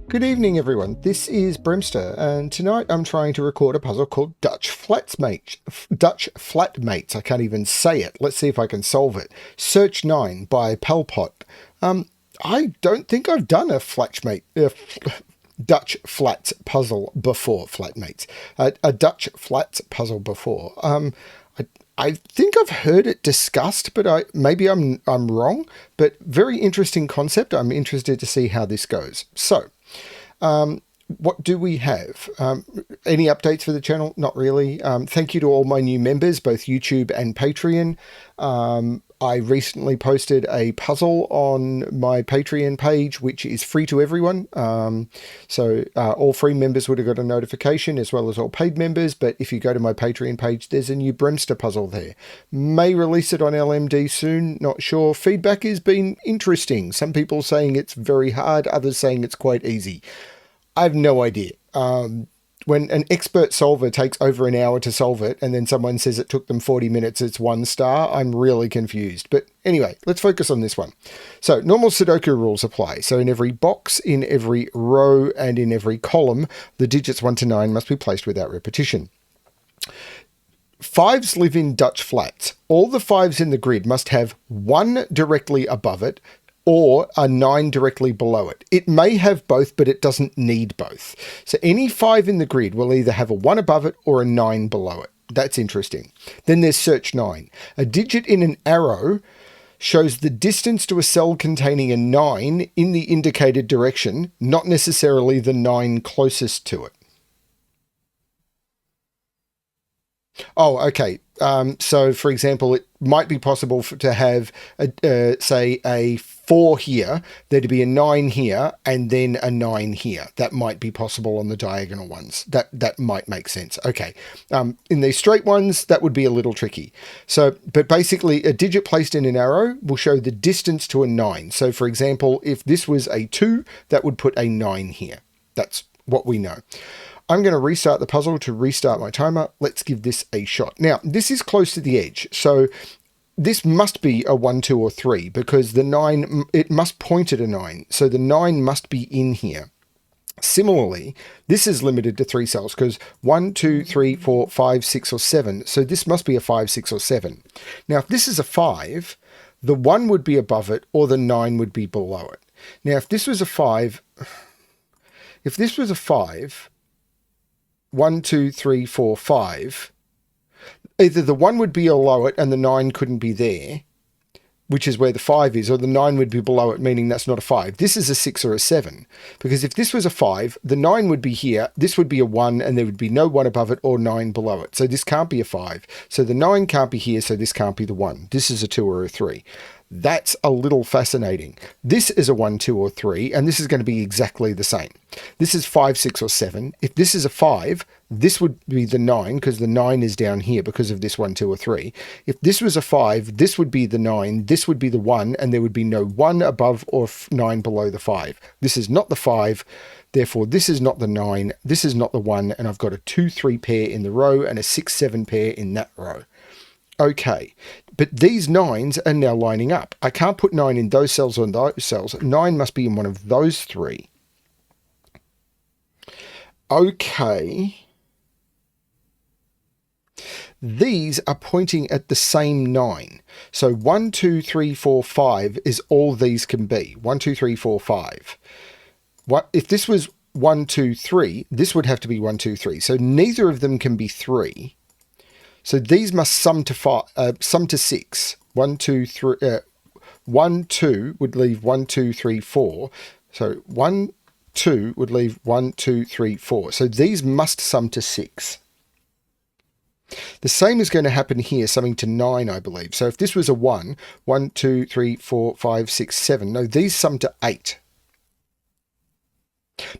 Good evening, everyone. This is BremSter, and tonight I'm trying to record a puzzle called Dutch Flatmates. I can't even say it. Let's see if I can solve it. Search 9 by Palpot. I don't think I've done a Dutch flats puzzle before. Flatmates. A Dutch flats puzzle before. I think I've heard it discussed, but maybe I'm wrong. But very interesting concept. I'm interested to see how this goes. So. What do we have? Any updates for the channel? Not really. Thank you to all my new members, both YouTube and Patreon. I recently posted a puzzle on my Patreon page, which is free to everyone. So all free members would have got a notification, as well as all paid members. But if you go to my Patreon page, there's a new BremSter puzzle there. May release it on LMD soon, not sure. Feedback has been interesting. Some people saying it's very hard, others saying it's quite easy. I have no idea. When an expert solver takes over an hour to solve it, and then someone says it took them 40 minutes, it's 1 star, I'm really confused. But anyway, let's focus on this one. So normal Sudoku rules apply. So in every box, in every row, and in every column, the digits 1 to 9 must be placed without repetition. Fives live in Dutch flats. All the fives in the grid must have 1 directly above it, or a 9 directly below it. It may have both, but it doesn't need both. So any 5 in the grid will either have a 1 above it or a 9 below it. That's interesting. Then there's search 9. A digit in an arrow shows the distance to a cell containing a 9 in the indicated direction, not necessarily the 9 closest to it. Oh, okay. So, for example, it might be possible to have, say, a 4 here, there to be a 9 here, and then a 9 here. That might be possible on the diagonal ones. That might make sense. Okay. In these straight ones, that would be a little tricky. So, but basically, a digit placed in an arrow will show the distance to a 9. So, for example, if this was a 2, that would put a 9 here. That's what we know. I'm going to restart the puzzle to restart my timer. Let's give this a shot. Now, this is close to the edge, so this must be a 1, 2, or 3, because the 9, it must point at a 9, so the 9 must be in here. Similarly, this is limited to 3 cells, because 1, 2, 3, 4, 5, 6, or 7, so this must be a 5, 6, or 7. Now, if this is a 5, the 1 would be above it, or the 9 would be below it. Now, if this was a 5, 1, 2, 3, 4, 5. Either the 1 would be below it and the 9 couldn't be there, which is where the 5 is, or the 9 would be below it, meaning that's not a 5. This is a 6 or a 7, because if this was a 5, the 9 would be here, this would be a 1, and there would be no 1 above it or 9 below it. So this can't be a 5. So the 9 can't be here, so this can't be the 1. This is a 2 or a 3. That's a little fascinating. This is a 1, 2, or 3, and this is going to be exactly the same. This is 5, 6, or 7. If this is a 5, this would be the 9, because the 9 is down here because of this 1, 2, or 3. If this was a 5, this would be the 9, this would be the 1, and there would be no 1 above or 9 below the 5. This is not the 5, therefore this is not the 9, this is not the 1, and I've got a 2, 3 pair in the row and a 6, 7 pair in that row. Okay, but these 9s are now lining up. I can't put 9 in those cells or those cells. 9 must be in one of those 3. Okay. These are pointing at the same 9. So 1, 2, 3, 4, 5 is all these can be. 1, 2, 3, 4, 5. If this was 1, 2, 3, this would have to be 1, 2, 3. So neither of them can be 3. So these must sum to 6. 1, 2, 3. 1, 2 would leave 1, 2, 3, 4. So 1, 2 would leave 1, 2, 3, 4. So these must sum to 6. The same is going to happen here, summing to 9, I believe. So if this was a 1, 1, 2, 3, 4, 5, 6, 7. No, these sum to 8.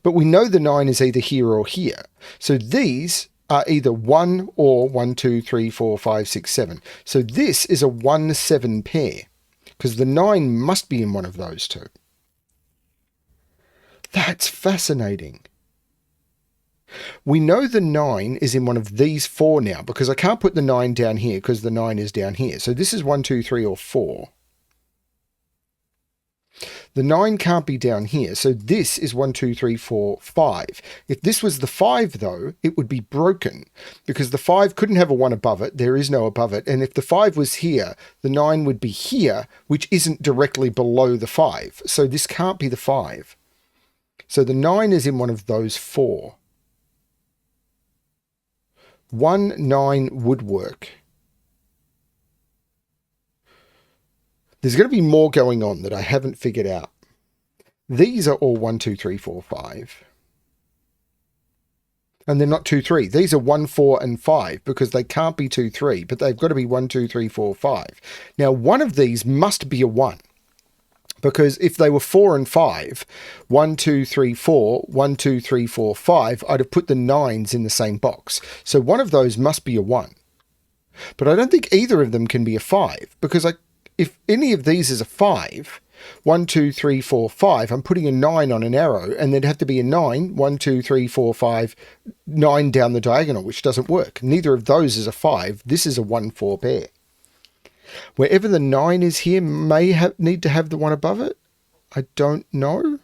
But we know the 9 is either here or here. So these are either 1 or 1, 2, 3, 4, 5, 6, 7. So this is a 1, 7 pair, because the 9 must be in one of those two. That's fascinating. We know the 9 is in one of these 4 now, because I can't put the 9 down here because the 9 is down here. So this is 1, 2, 3, or 4. The 9 can't be down here. So this is 1, 2, 3, 4, 5. If this was the 5, though, it would be broken because the 5 couldn't have a 1 above it. There is no above it. And if the 5 was here, the 9 would be here, which isn't directly below the 5. So this can't be the 5. So the 9 is in one of those 4. 1, 9 would work. There's going to be more going on that I haven't figured out. These are all 1, 2, 3, 4, 5. And they're not 2, 3. These are 1, 4, and 5 because they can't be 2, 3, but they've got to be 1, 2, 3, 4, 5. Now, one of these must be a 1 because if they were 4 and 5, 1, 2, 3, 4, 1, 2, 3, 4, 5, I'd have put the 9s in the same box. So one of those must be a 1. But I don't think either of them can be a 5 because if any of these is a 5, 1, 2, 3, 4, 5, I'm putting a 9 on an arrow, and there'd have to be a 9, 1, 2, 3, 4, 5, 9 down the diagonal, which doesn't work. Neither of those is a 5. This is a 1, 4 pair. Wherever the 9 is here may need to have the 1 above it. I don't know.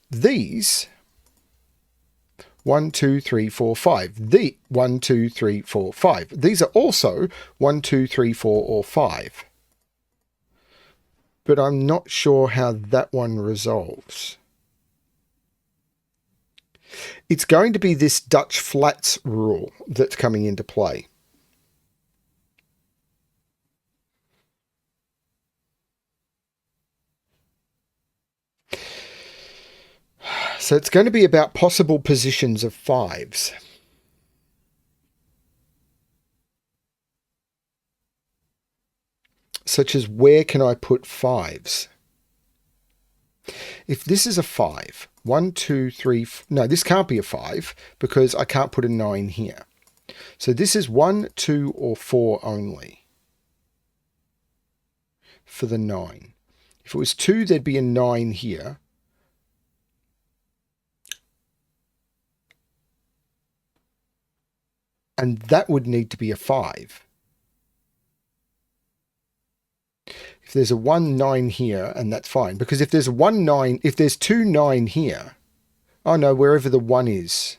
These 1, 2, 3, 4, 5. The 1, 2, 3, 4, 5. These are also 1, 2, 3, 4, or 5. But I'm not sure how that one resolves. It's going to be this Dutch flats rule that's coming into play. So it's going to be about possible positions of 5s. Such as where can I put 5s? If this is a 5, 1, 2, 3, no, this can't be a 5 because I can't put a 9 here. So this is 1, 2, or 4 only for the 9. If it was 2, there'd be a 9 here. And that would need to be a 5. If there's a 1, 9 here, and that's fine. Because if there's a 1, 9, if there's 2, 9 here, oh no, wherever the 1 is.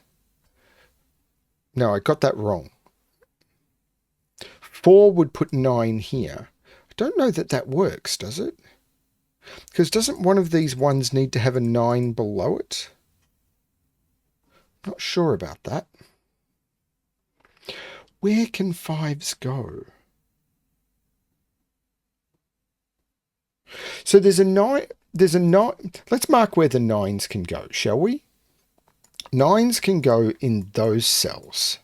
No, I got that wrong. 4 would put 9 here. I don't know that that works, does it? Because doesn't one of these ones need to have a 9 below it? Not sure about that. Where can 5s go? So there's a 9, let's mark where the 9s can go, shall we? 9s can go in those cells.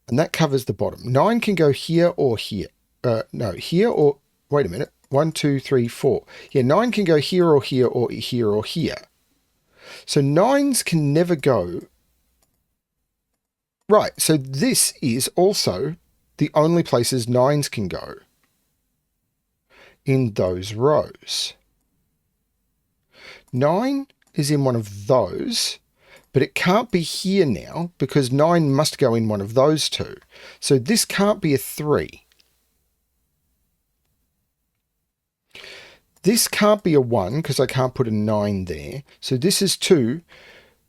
And that covers the bottom. 9 can go here or here. No, here or, wait a minute. 1, 2, 3, 4. Yeah, 9 can go here or here or here or here. So 9s can never go. Right, so this is also the only places 9s can go. In those rows. 9 is in one of those, but it can't be here now because 9 must go in one of those two. So this can't be a 3. This can't be a 1 because I can't put a 9 there. So this is 2.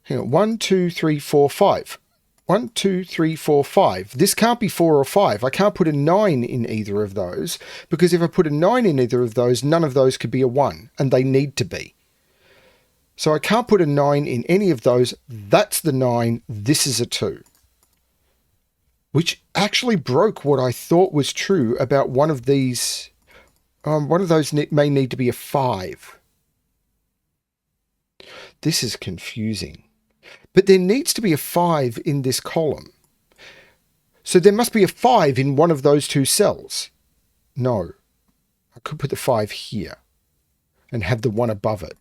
Hang on, 1, 2, 3, 4, 5. 1, 2, 3, 4, 5. This can't be 4 or 5. I can't put a 9 in either of those because if I put a 9 in either of those, none of those could be a 1 and they need to be. So I can't put a 9 in any of those. That's the 9. This is a 2. Which actually broke what I thought was true about one of these. One of those may need to be a 5. This is confusing. But there needs to be a 5 in this column. So there must be a 5 in one of those two cells. No. I could put the 5 here and have the 1 above it.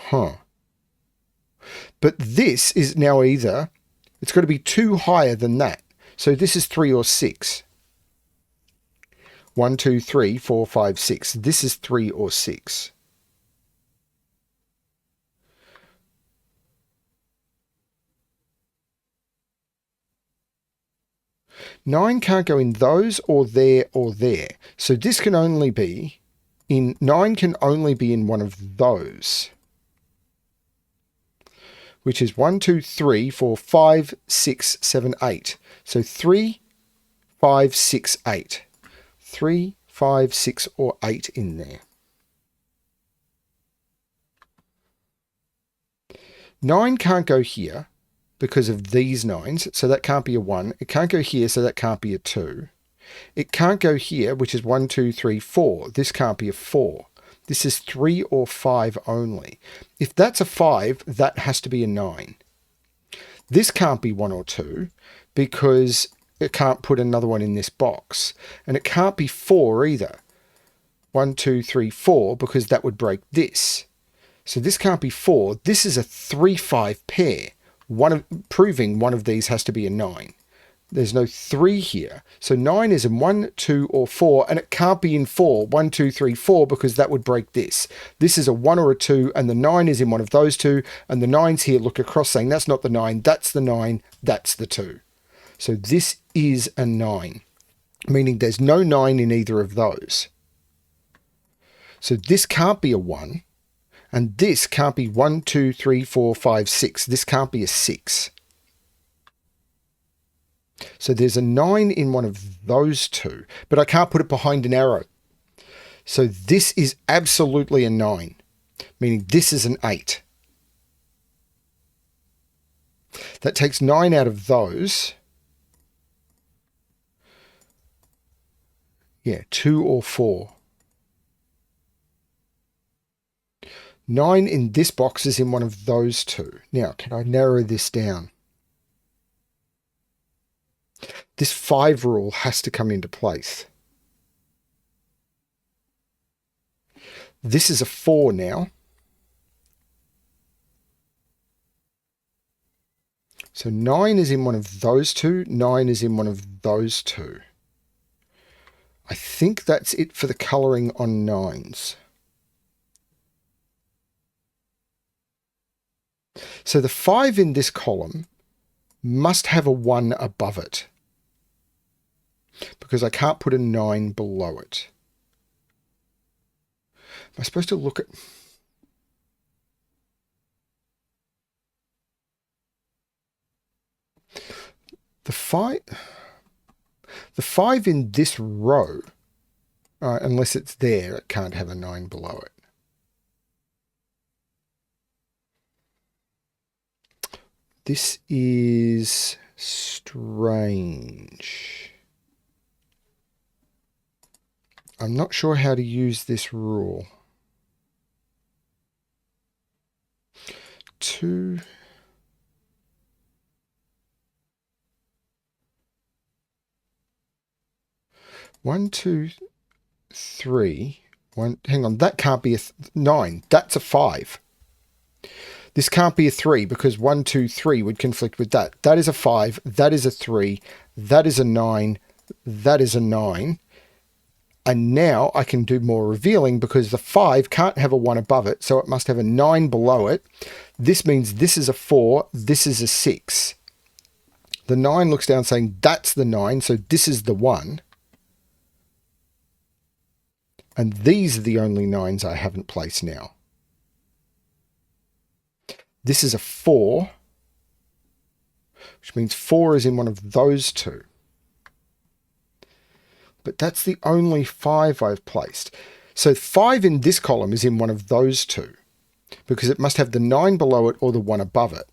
Huh. But this is now either, it's got to be 2 higher than that. So this is 3 or 6. 1, 2, 3, 4, 5, 6. This is 3 or 6. 9 can't go in those or there or there. So this can only be in, 9 can only be in one of those. Which is 1, 2, 3, 4, 5, 6, 7, 8. So 3, 5, 6, 8. 3, 5, 6 or 8 in there. 9 can't go here because of these 9s, so that can't be a 1. It can't go here, so that can't be a 2. It can't go here, which is 1, 2, 3, 4. This can't be a 4. This is 3 or 5 only. If that's a 5, that has to be a 9. This can't be 1 or 2 because it can't put another one in this box. And it can't be 4 either. 1, 2, 3, 4, because that would break this. So this can't be 4. This is a 3, 5 pair. Proving one of these has to be a 9. There's no 3 here. So 9 is in 1, 2, or 4, and it can't be in 4, 1, 2, 3, 4, because that would break this. This is a 1 or a 2, and the 9 is in one of those two, and the 9s here look across saying that's not the 9, that's the 9, that's the 2. So this is a 9, meaning there's no 9 in either of those. So this can't be a 1, and this can't be 1, 2, 3, 4, 5, 6. This can't be a 6. So there's a 9 in one of those two, but I can't put it behind an arrow. So this is absolutely a 9, meaning this is an 8. That takes 9 out of those. Yeah, 2 or 4. 9 in this box is in one of those two. Now, can I narrow this down? This 5 rule has to come into place. This is a 4 now. So 9 is in one of those two. 9 is in one of those two. I think that's it for the colouring on 9s. So the 5 in this column must have a 1 above it, because I can't put a 9 below it. Am I supposed to look at... The 5 in this row, unless it's there, it can't have a 9 below it. This is strange. I'm not sure how to use this rule. 2... 1, 2, 3. 1. Hang on, that can't be a 9. That's a 5. This can't be a 3 because 1, 2, 3 would conflict with that. That is a 5. That is a 3. That is a 9. That is a 9. And now I can do more revealing because the 5 can't have a 1 above it, so it must have a 9 below it. This means this is a 4. This is a 6. The 9 looks down saying that's the 9, so this is the 1. And these are the only 9s I haven't placed now. This is a 4, which means 4 is in one of those two. But that's the only 5 I've placed. So 5 in this column is in one of those two, because it must have the 9 below it or the 1 above it.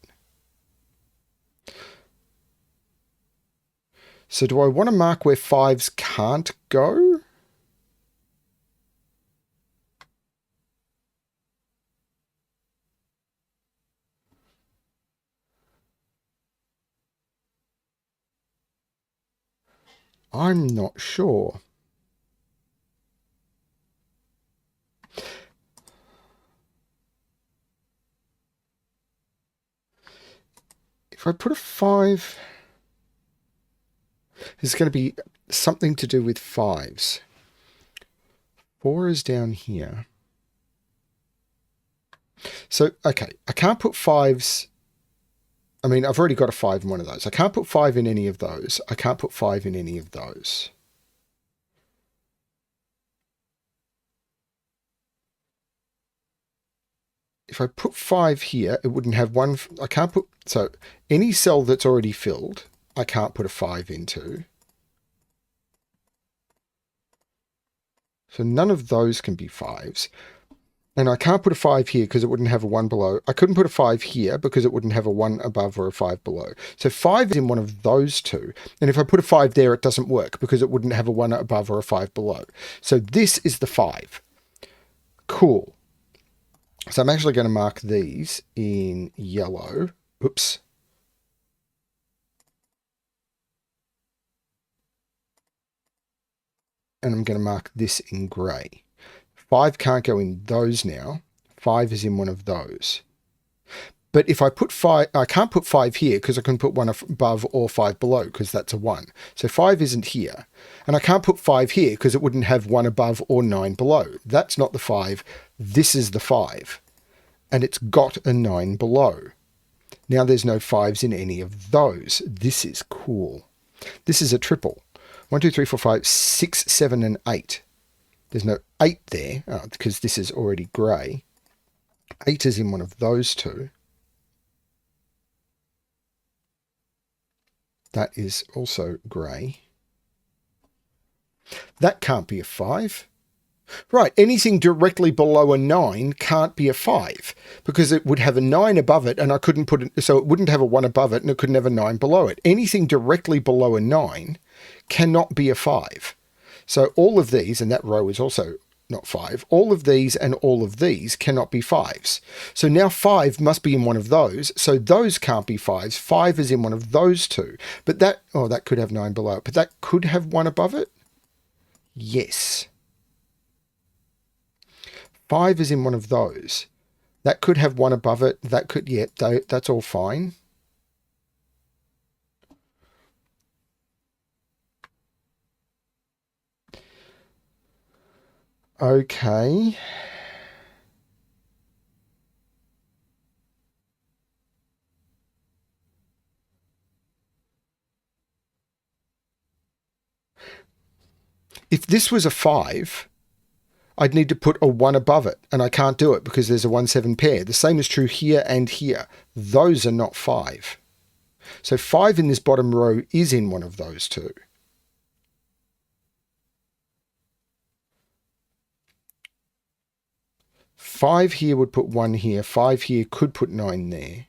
So do I want to mark where 5s can't go? I'm not sure. If I put a 5, it's going to be something to do with 5s. 4 is down here. So, okay, I can't put 5s I mean, I've already got a 5 in one of those. I can't put 5 in any of those. I can't put 5 in any of those. If I put 5 here, it wouldn't have one. I can't put, so any cell that's already filled, I can't put a 5 into. So none of those can be 5s. And I can't put a 5 here because it wouldn't have a 1 below. I couldn't put a 5 here because it wouldn't have a 1 above or a 5 below. So 5 is in one of those two. And if I put a 5 there, it doesn't work because it wouldn't have a 1 above or a 5 below. So this is the 5. Cool. So I'm actually going to mark these in yellow. Oops. And I'm going to mark this in grey. 5 can't go in those now. 5 is in one of those. But if I put 5, I can't put 5 here because I can put 1 above or 5 below because that's a 1. So 5 isn't here. And I can't put 5 here because it wouldn't have 1 above or 9 below. That's not the 5. This is the 5. And it's got a 9 below. Now there's no 5s in any of those. This is cool. This is a triple. 1, 2, 3, 4, 5, 6, 7, and 8. There's no 8 there because this is already grey. 8 is in one of those two. That is also grey. That can't be a 5. Right, anything directly below a 9 can't be a 5 because it would have a 9 above it and I couldn't put it, so it wouldn't have a 1 above it and it couldn't have a 9 below it. Anything directly below a 9 cannot be a 5. So all of these, and that row is also not 5, all of these and all of these cannot be 5s. So now 5 must be in one of those, so those can't be 5s. 5 is in one of those two. But that, oh, that could have 9 below it, but that could have 1 above it? Yes. 5 is in one of those. That could have 1 above it. That could, yeah, that's all fine. Okay. If this was a 5, I'd need to put a 1 above it, and I can't do it because there's a 1-7 pair. The same is true here and here. Those are not 5. So 5 in this bottom row is in one of those two. Five here would put 1 here. 5 here could put 9 there.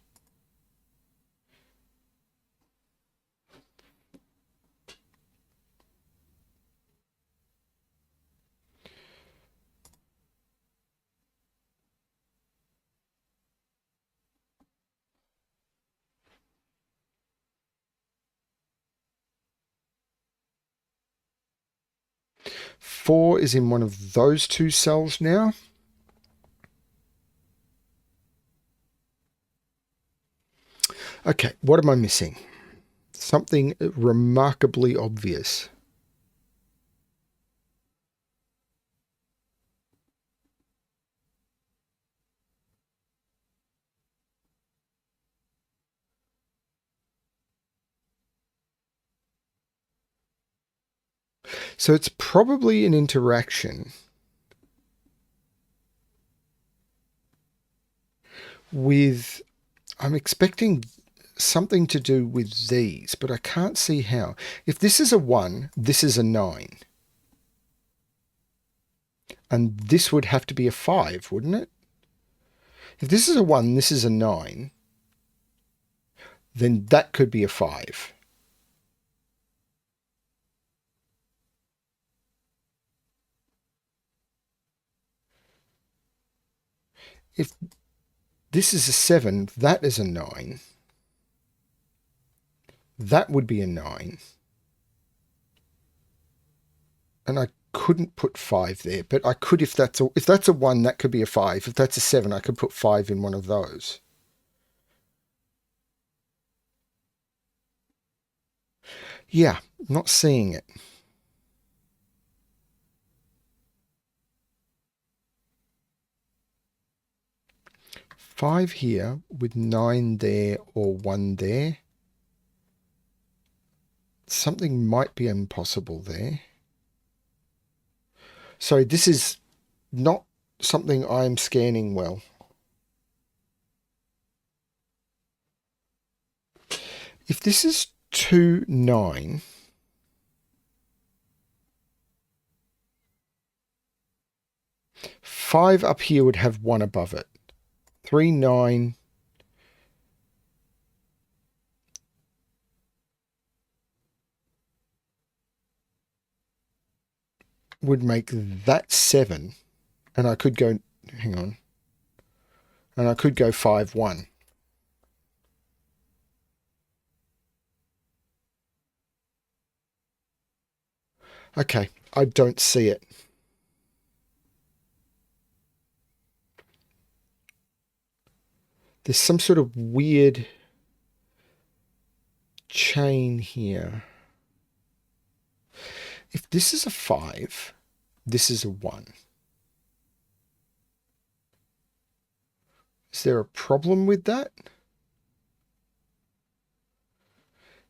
Four is in one of those two cells now. Okay, what am I missing? Something remarkably obvious. So it's probably an interaction with, I'm expecting something to do with these, but I can't see how. If this is a 1, this is a 9. And this would have to be a 5, wouldn't it? If this is a 1, this is a 9, then that could be a 5. If this is a 7, that is a 9. That would be a 9. And I couldn't put 5 there, but I could if that's a 1, that could be a 5. If that's a 7, I could put 5 in one of those. Yeah, not seeing it. 5 here with 9 there or 1 there. Something might be impossible there. So this is not something I'm scanning well. If this is 2, 9, five up here would have 1 above it. 3, 9. Would make that 7. And I could go, hang on. And I could go 5, 1. Okay, I don't see it. There's some sort of weird chain here. If this is a 5, this is a 1. Is there a problem with that?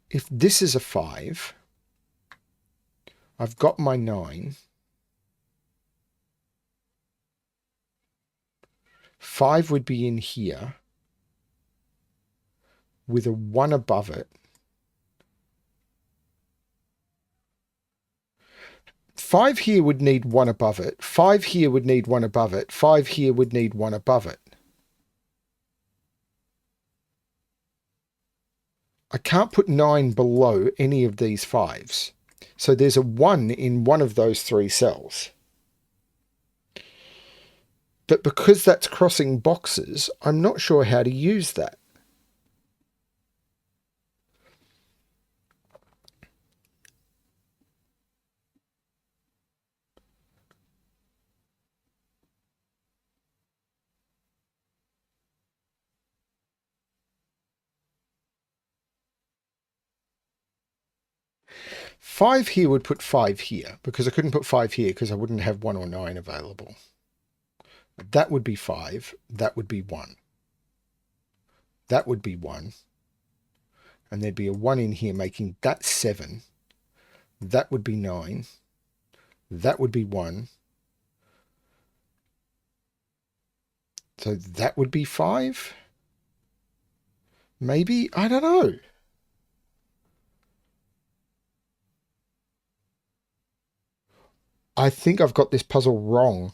If this is a 5, I've got my 9. 5 would be in here with a 1 above it. 5 here would need 1 above it. 5 here would need 1 above it. 5 here would need 1 above it. I can't put 9 below any of these 5s. So there's a 1 in one of those 3 cells. But because that's crossing boxes, I'm not sure how to use that. Five here would put 5 here, because I couldn't put 5 here because I wouldn't have 1 or 9 available. That would be 5. That would be 1. That would be 1. And there'd be a 1 in here making that 7. That would be 9. That would be 1. So that would be 5. Maybe? I don't know. I think I've got this puzzle wrong.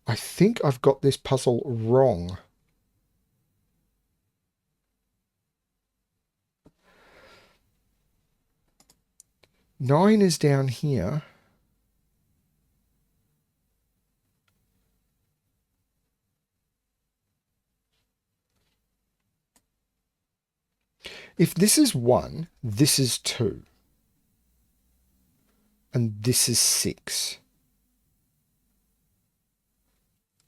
I think I've got this puzzle wrong. Nine is down here. If this is 1, this is 2. And this is 6.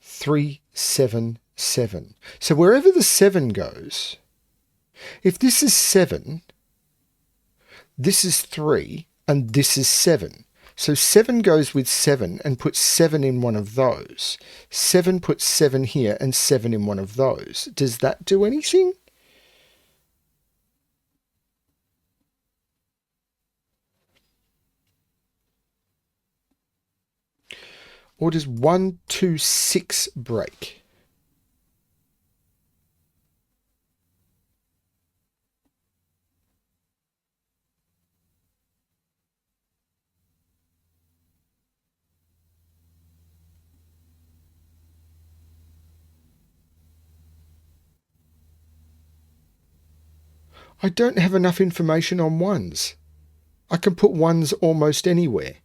3, 7, 7. So wherever the 7 goes, if this is 7, this is 3, and this is 7. So 7 goes with 7 and puts 7 in one of those. 7 puts 7 here and 7 in one of those. Does that do anything? Or does 1, 2, 6 break? I don't have enough information on 1s. I can put 1s almost anywhere.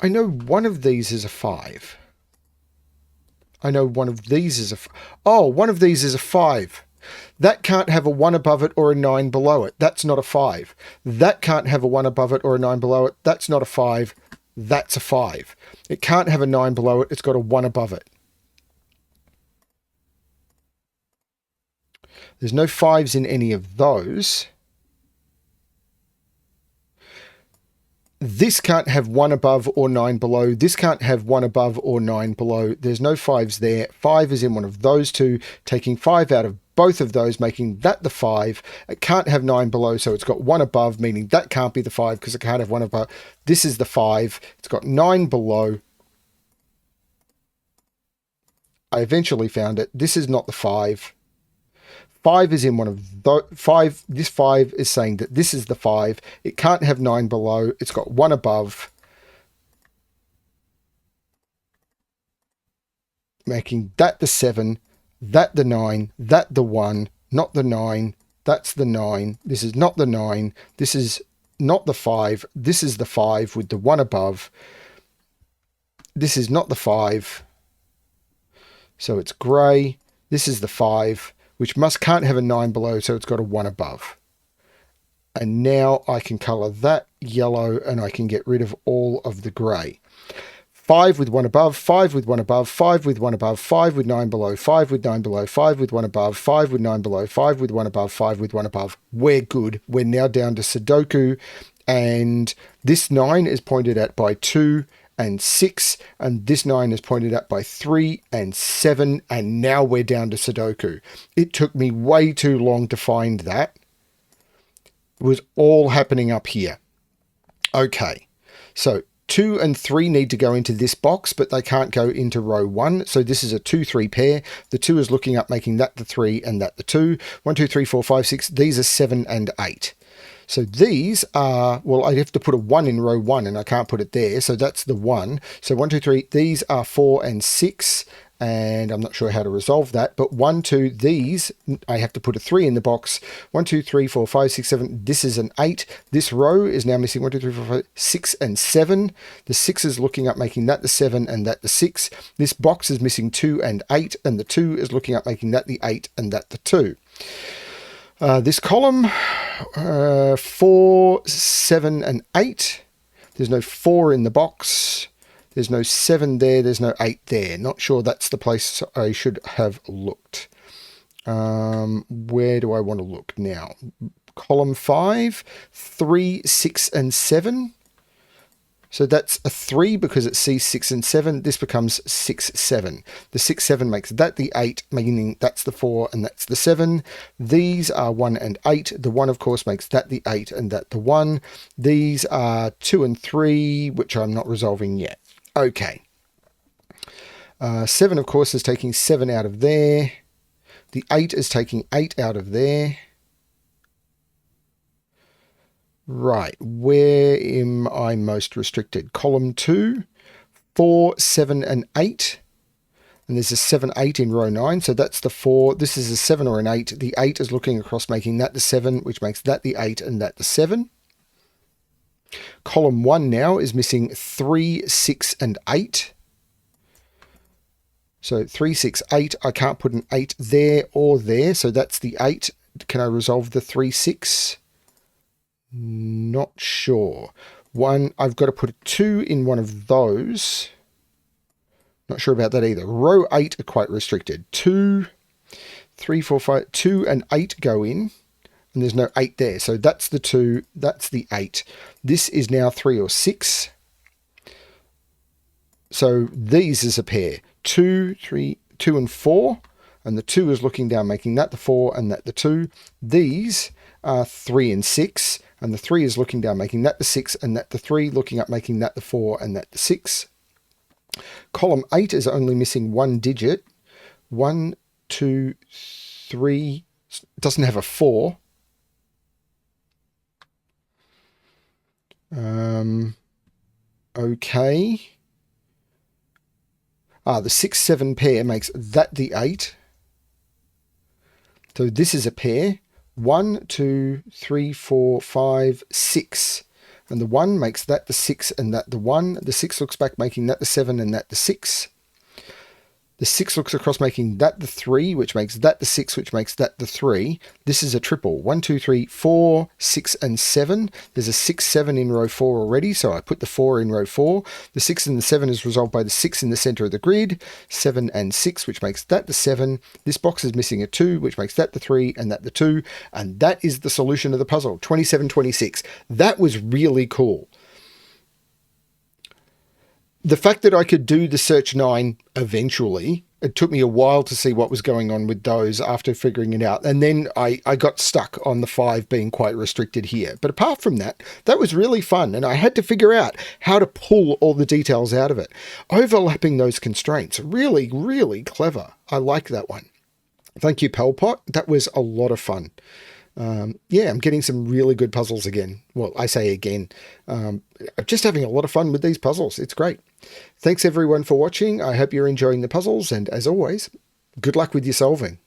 I know one of these is a 5. I know one of these is a... Oh, one of these is a 5. That can't have a 1 above it or a 9 below it. That's not a 5. That can't have a 1 above it or a 9 below it. That's not a 5. That's a 5. It can't have a 9 below it. It's got a 1 above it. There's no 5s in any of those. This can't have 1 above or 9 below. This can't have 1 above or 9 below. There's no 5s there. 5 is in one of those two, taking 5 out of both of those, making that the 5. It can't have 9 below, so it's got 1 above, meaning that can't be the 5 because it can't have 1 above. This is the 5. It's got 9 below. I eventually found it. This is not the 5. 5 is in one of the 5. This 5 is saying that this is the 5. It can't have 9 below. It's got 1 above, making that the 7, that the 9, that the 1, not the 9. That's the 9. This is not the 9. This is not the 5. This is the 5 with the 1 above. This is not the 5. So it's grey. This is the 5. Which can't have a 9 below, so it's got a 1 above. And now I can colour that yellow and I can get rid of all of the grey. 5 with 1 above, 5 with 1 above, 5 with 1 above, 5 with 9 below, 5 with 9 below, 5 with 1 above, 5 with 9 below, 5 with 1 above, 5 with 1 above. We're good. We're now down to Sudoku, and this 9 is pointed at by 2 and 6, and this 9 is pointed at by 3 and 7, and now we're down to Sudoku. It took me way too long to find that. It was all happening up here. Okay, so 2 and 3 need to go into this box, but they can't go into row 1. So this is a 2-3 pair. The 2 is looking up, making that the 3 and that the 2. 1, 2, 3, 4, 5, 6. These are 7 and 8. So these are, well, I'd have to put a 1 in row 1 and I can't put it there. So that's the 1. So 1, 2, 3, these are 4 and 6. And I'm not sure how to resolve that. But 1, 2, these, I have to put a 3 in the box. 1, 2, 3, 4, 5, 6, 7. This is an 8. This row is now missing 1, 2, 3, 4, 5, 6 and 7. The 6 is looking up, making that the 7 and that the 6. This box is missing 2 and 8. And the 2 is looking up, making that the 8 and that the 2. This column, 4, 7 and 8. There's no 4 in the box. There's no 7 there. There's no 8 there. Not sure that's the place I should have looked. Where do I want to look now? Column 5, 3, 6 and 7. So that's a 3 because it sees 6 and 7. This becomes 6, 7. The 6, 7 makes that the 8, meaning that's the 4 and that's the 7. These are 1 and 8. The 1, of course, makes that the 8 and that the 1. These are 2 and 3, which I'm not resolving yet. Okay. 7, of course, is taking 7 out of there. The 8 is taking 8 out of there. Right, where am I most restricted? Column 2, 4, 7 and 8. And there's a 7, 8 in row 9, so that's the 4. This is a 7 or an 8. The 8 is looking across, making that the 7, which makes that the 8 and that the 7. Column 1 now is missing 3, 6 and 8. So 3, 6, 8. I can't put an 8 there or there, so that's the 8. Can I resolve the 3, 6? Not sure. I've got to put a 2 in one of those. Not sure about that either. Row 8 are quite restricted. 2, 3, 4, 5, 2 and 8 go in. And there's no 8 there. So that's the 2. That's the 8. This is now 3 or 6. So these is a pair. 2, 3, 2 and 4. And the 2 is looking down, making that the 4 and that the 2. These are 3 and 6. And the 3 is looking down, making that the 6 and that the 3, looking up, making that the 4 and that the 6. Column 8 is only missing 1 digit. 1, 2, 3. It doesn't have a 4. Okay. The 6, 7 pair makes that the 8. So this is a pair. 1, 2, 3, 4, 5, 6. And the 1 makes that the 6 and that the 1. The 6 looks back, making that the 7 and that the 6. The 6 looks across, making that the 3, which makes that the 6, which makes that the 3. This is a triple. 1, 2, 3, 4, 6, and 7. There's a 6, 7 in row 4 already, so I put the 4 in row 4. The 6 and the 7 is resolved by the 6 in the center of the grid. 7 and 6, which makes that the 7. This box is missing a 2, which makes that the 3 and that the 2. And that is the solution of the puzzle, 2726. That was really cool. The fact that I could do the search 9 eventually, it took me a while to see what was going on with those after figuring it out. And then I got stuck on the 5 being quite restricted here. But apart from that, that was really fun. And I had to figure out how to pull all the details out of it. Overlapping those constraints, really, really clever. I like that one. Thank you, Palpot. That was a lot of fun. Yeah, I'm getting some really good puzzles again. Well, I say again. I'm just having a lot of fun with these puzzles. It's great. Thanks everyone for watching. I hope you're enjoying the puzzles, and as always, good luck with your solving.